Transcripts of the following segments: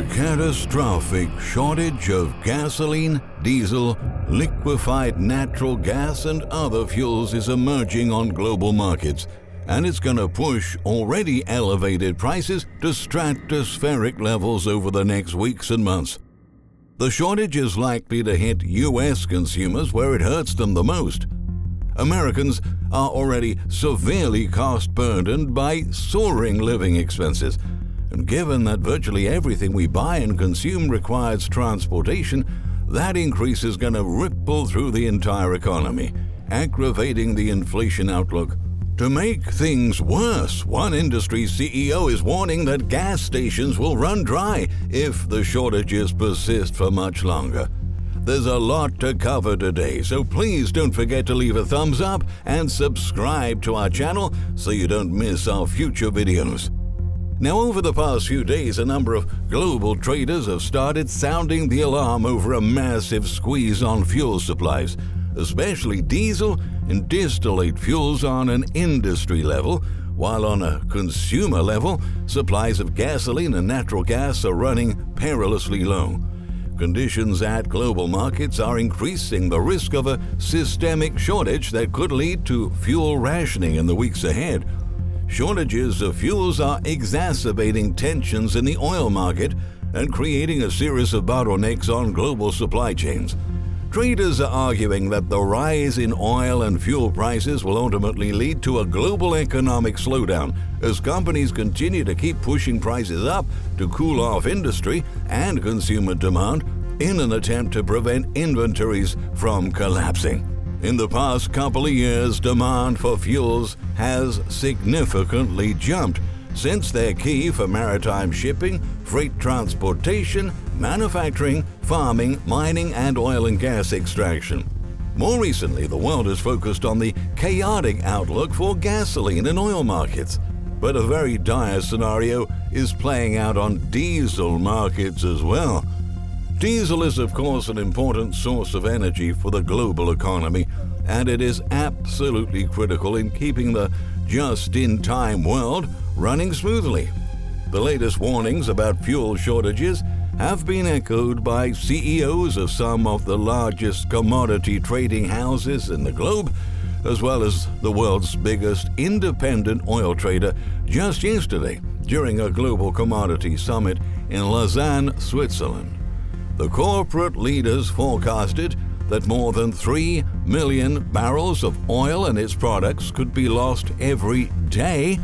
catastrophic shortage of gasoline, diesel, liquified natural gas and other fuels is emerging on global markets, and it's going to push already elevated prices to stratospheric levels over the next weeks and months. The shortage is likely to hit U.S. consumers where it hurts them the most. Americans are already severely cost-burdened by soaring living expenses, and given that virtually everything we buy and consume requires transportation, that increase is going to ripple through the entire economy, aggravating the inflation outlook. To make things worse, one industry CEO is warning that gas stations will run dry if the shortages persist for much longer. There's a lot to cover today, so please don't forget to leave a thumbs up and subscribe to our channel so you don't miss our future videos. Now, over the past few days, a number of global traders have started sounding the alarm over a massive squeeze on fuel supplies, especially diesel and distillate fuels on an industry level, while on a consumer level, supplies of gasoline and natural gas are running perilously low. Conditions at global markets are increasing the risk of a systemic shortage that could lead to fuel rationing in the weeks ahead. Shortages of fuels are exacerbating tensions in the oil market and creating a series of bottlenecks on global supply chains. Traders are arguing that the rise in oil and fuel prices will ultimately lead to a global economic slowdown as companies continue to keep pushing prices up to cool off industry and consumer demand in an attempt to prevent inventories from collapsing. In the past couple of years, demand for fuels has significantly jumped since they're key for maritime shipping, freight transportation, manufacturing, farming, mining, and oil and gas extraction. More recently, the world has focused on the chaotic outlook for gasoline and oil markets, but a very dire scenario is playing out on diesel markets as well. Diesel is, of course, an important source of energy for the global economy, and it is absolutely critical in keeping the just-in-time world running smoothly. The latest warnings about fuel shortages have been echoed by CEOs of some of the largest commodity trading houses in the globe, as well as the world's biggest independent oil trader just yesterday during a global commodity summit in Lausanne, Switzerland. The corporate leaders forecasted that more than 3 million barrels of oil and its products could be lost every day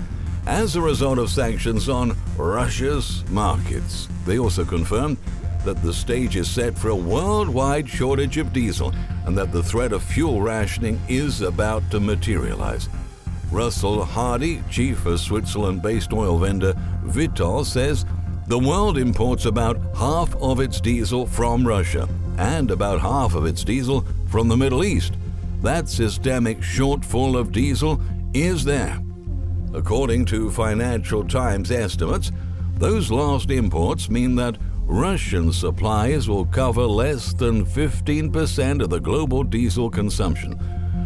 as a result of sanctions on Russia's markets. They also confirmed that the stage is set for a worldwide shortage of diesel and that the threat of fuel rationing is about to materialize. Russell Hardy, chief of Switzerland-based oil vendor Vitol, says the world imports about half of its diesel from Russia and about half of its diesel from the Middle East. That systemic shortfall of diesel is there. According to Financial Times estimates, those lost imports mean that Russian supplies will cover less than 15% of the global diesel consumption.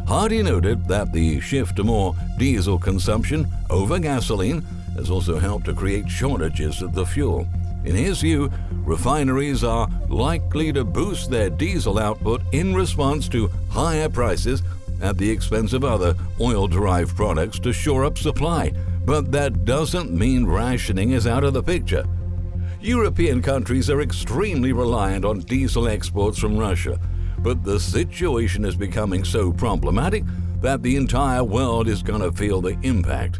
Hardy noted that the shift to more diesel consumption over gasoline has also helped to create shortages of the fuel. In his view, refineries are likely to boost their diesel output in response to higher prices at the expense of other oil-derived products to shore up supply. But that doesn't mean rationing is out of the picture. European countries are extremely reliant on diesel exports from Russia, but the situation is becoming so problematic that the entire world is going to feel the impact.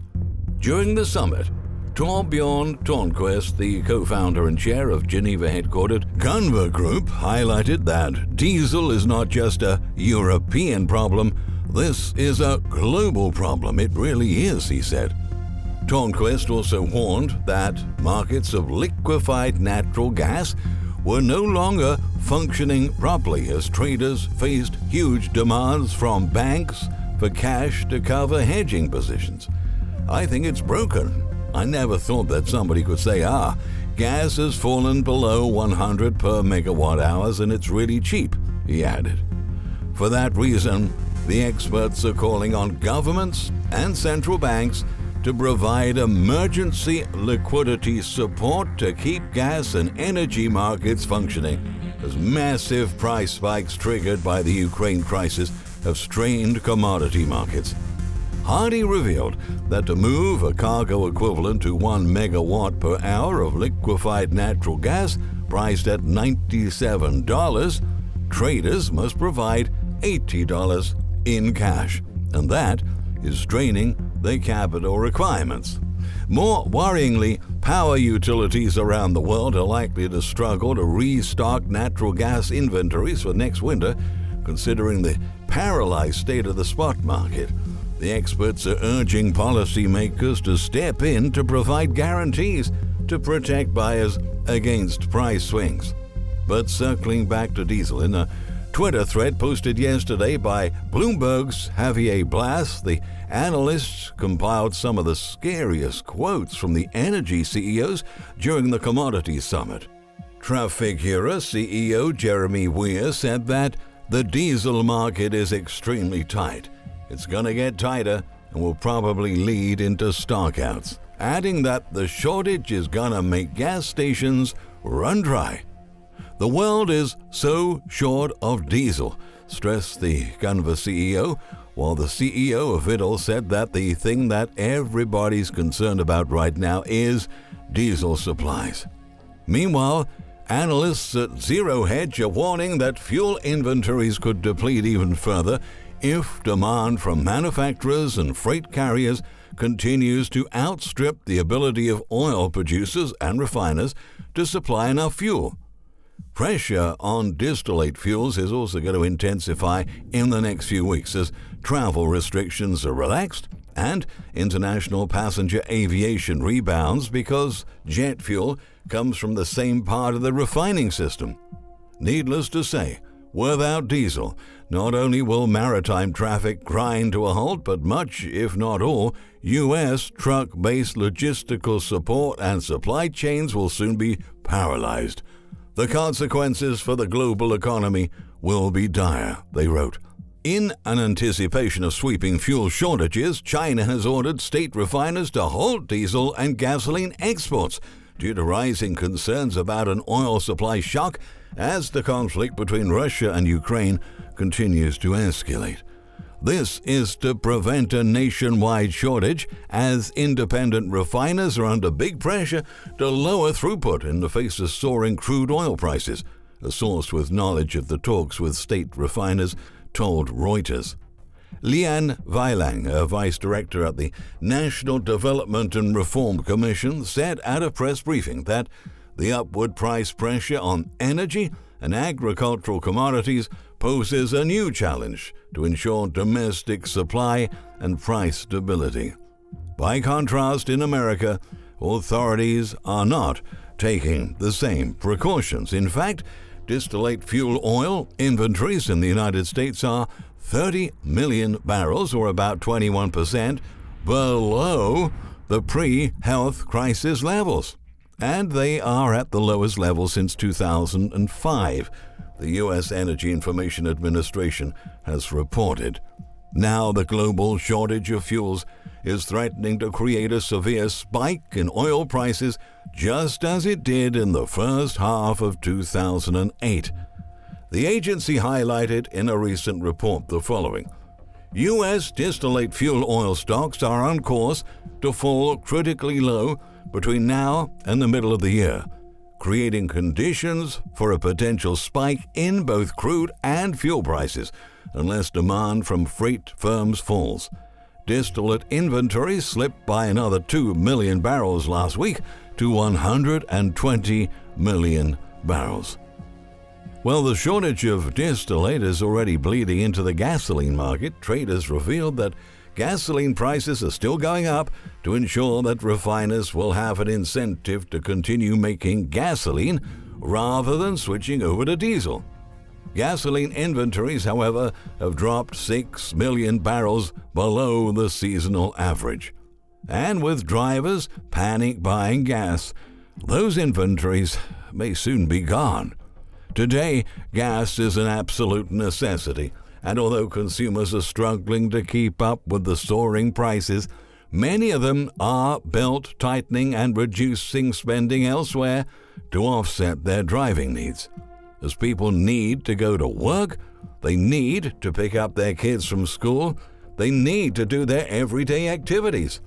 During the summit, Torbjörn Törnqvist, the co-founder and chair of Geneva-headquartered Conver Group, highlighted that diesel is not just a European problem, this is a global problem. It really is, he said. Törnqvist also warned that markets of liquified natural gas were no longer functioning properly as traders faced huge demands from banks for cash to cover hedging positions. I think it's broken. I never thought that somebody could say, gas has fallen below 100 per megawatt hours and it's really cheap, he added. For that reason, the experts are calling on governments and central banks to provide emergency liquidity support to keep gas and energy markets functioning, as massive price spikes triggered by the Ukraine crisis have strained commodity markets. Hardy revealed that to move a cargo equivalent to 1 megawatt per hour of liquefied natural gas priced at $97, traders must provide $80 in cash, and that is straining their capital requirements. More worryingly, power utilities around the world are likely to struggle to restock natural gas inventories for next winter, considering the paralyzed state of the spot market. The experts are urging policymakers to step in to provide guarantees to protect buyers against price swings. But circling back to diesel, in a Twitter thread posted yesterday by Bloomberg's Javier Blas, the analysts compiled some of the scariest quotes from the energy CEOs during the commodities summit. Trafigura CEO Jeremy Weir said that the diesel market is extremely tight. It's going to get tighter and will probably lead into stockouts, adding that the shortage is going to make gas stations run dry. The world is so short of diesel, stressed the Gunvor CEO, while the CEO of Vitol said that the thing that everybody's concerned about right now is diesel supplies. Meanwhile, analysts at Zero Hedge are warning that fuel inventories could deplete even further if demand from manufacturers and freight carriers continues to outstrip the ability of oil producers and refiners to supply enough fuel. Pressure on distillate fuels is also going to intensify in the next few weeks as travel restrictions are relaxed and international passenger aviation rebounds because jet fuel comes from the same part of the refining system. Needless to say, without diesel, not only will maritime traffic grind to a halt, but much, if not all, U.S. truck-based logistical support and supply chains will soon be paralyzed. The consequences for the global economy will be dire, they wrote. In an anticipation of sweeping fuel shortages, China has ordered state refiners to halt diesel and gasoline exports due to rising concerns about an oil supply shock as the conflict between Russia and Ukraine continues to escalate. This is to prevent a nationwide shortage, as independent refiners are under big pressure to lower throughput in the face of soaring crude oil prices, a source with knowledge of the talks with state refiners told Reuters. Lian Weilang, a vice director at the National Development and Reform Commission, said at a press briefing that the upward price pressure on energy and agricultural commodities poses a new challenge to ensure domestic supply and price stability. By contrast, in America, authorities are not taking the same precautions. In fact, distillate fuel oil inventories in the United States are 30 million barrels, or about 21%, below the pre-health crisis levels. And they are at the lowest level since 2005, the U.S. Energy Information Administration has reported. Now the global shortage of fuels is threatening to create a severe spike in oil prices, just as it did in the first half of 2008. The agency highlighted in a recent report the following. U.S. distillate fuel oil stocks are on course to fall critically low between now and the middle of the year, creating conditions for a potential spike in both crude and fuel prices unless demand from freight firms falls. Distillate inventories slipped by another 2 million barrels last week to 120 million barrels. Well, the shortage of distillate is already bleeding into the gasoline market. Traders revealed that gasoline prices are still going up to ensure that refiners will have an incentive to continue making gasoline rather than switching over to diesel. Gasoline inventories, however, have dropped 6 million barrels below the seasonal average. And with drivers panic buying gas, those inventories may soon be gone. Today, gas is an absolute necessity, and although consumers are struggling to keep up with the soaring prices, many of them are belt-tightening and reducing spending elsewhere to offset their driving needs. As people need to go to work, they need to pick up their kids from school, they need to do their everyday activities.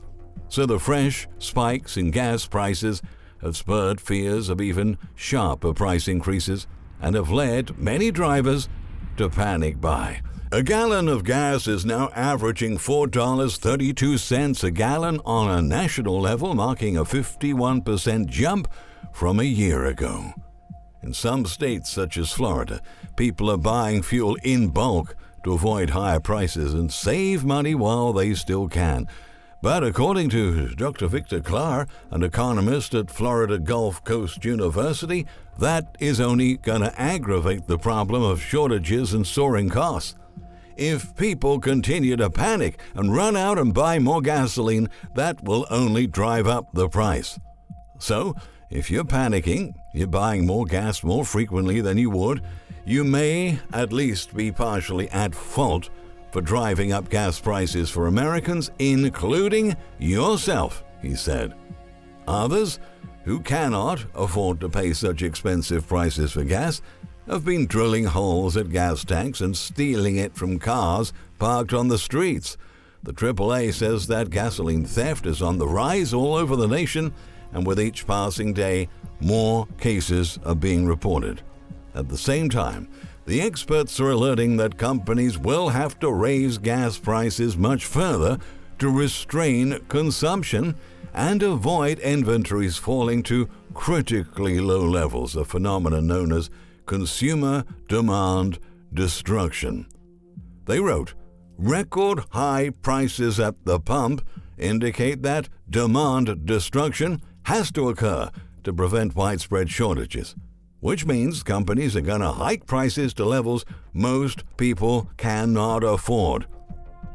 So the fresh spikes in gas prices have spurred fears of even sharper price increases and have led many drivers to panic buy. A gallon of gas is now averaging $4.32 a gallon on a national level, marking a 51% jump from a year ago. In some states, such as Florida, people are buying fuel in bulk to avoid higher prices and save money while they still can. But according to Dr. Victor Clark, an economist at Florida Gulf Coast University, that is only going to aggravate the problem of shortages and soaring costs. If people continue to panic and run out and buy more gasoline, that will only drive up the price. So, if you're panicking, you're buying more gas more frequently than you would, you may at least be partially at fault for driving up gas prices for Americans, including yourself, he said. Others, who cannot afford to pay such expensive prices for gas, have been drilling holes at gas tanks and stealing it from cars parked on the streets. The AAA says that gasoline theft is on the rise all over the nation, and with each passing day, more cases are being reported. At the same time, the experts are alerting that companies will have to raise gas prices much further to restrain consumption and avoid inventories falling to critically low levels, a phenomenon known as consumer demand destruction. They wrote, record high prices at the pump indicate that demand destruction has to occur to prevent widespread shortages, which means companies are going to hike prices to levels most people cannot afford.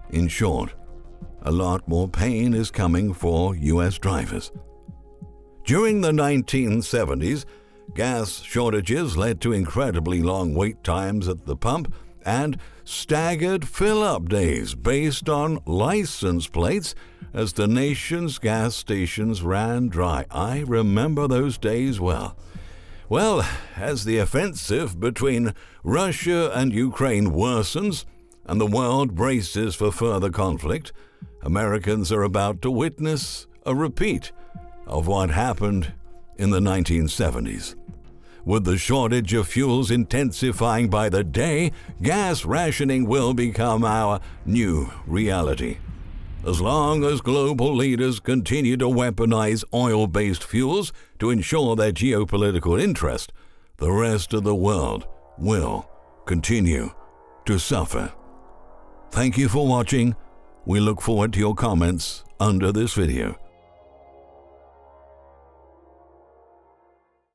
In short, a lot more pain is coming for U.S. drivers. During the 1970s, gas shortages led to incredibly long wait times at the pump and staggered fill-up days based on license plates as the nation's gas stations ran dry. I remember those days well. Well, as the offensive between Russia and Ukraine worsens and the world braces for further conflict, Americans are about to witness a repeat of what happened in the 1970s. With the shortage of fuels intensifying by the day, gas rationing will become our new reality. As long as global leaders continue to weaponize oil-based fuels to ensure their geopolitical interest, the rest of the world will continue to suffer. Thank you for watching. We look forward to your comments under this video.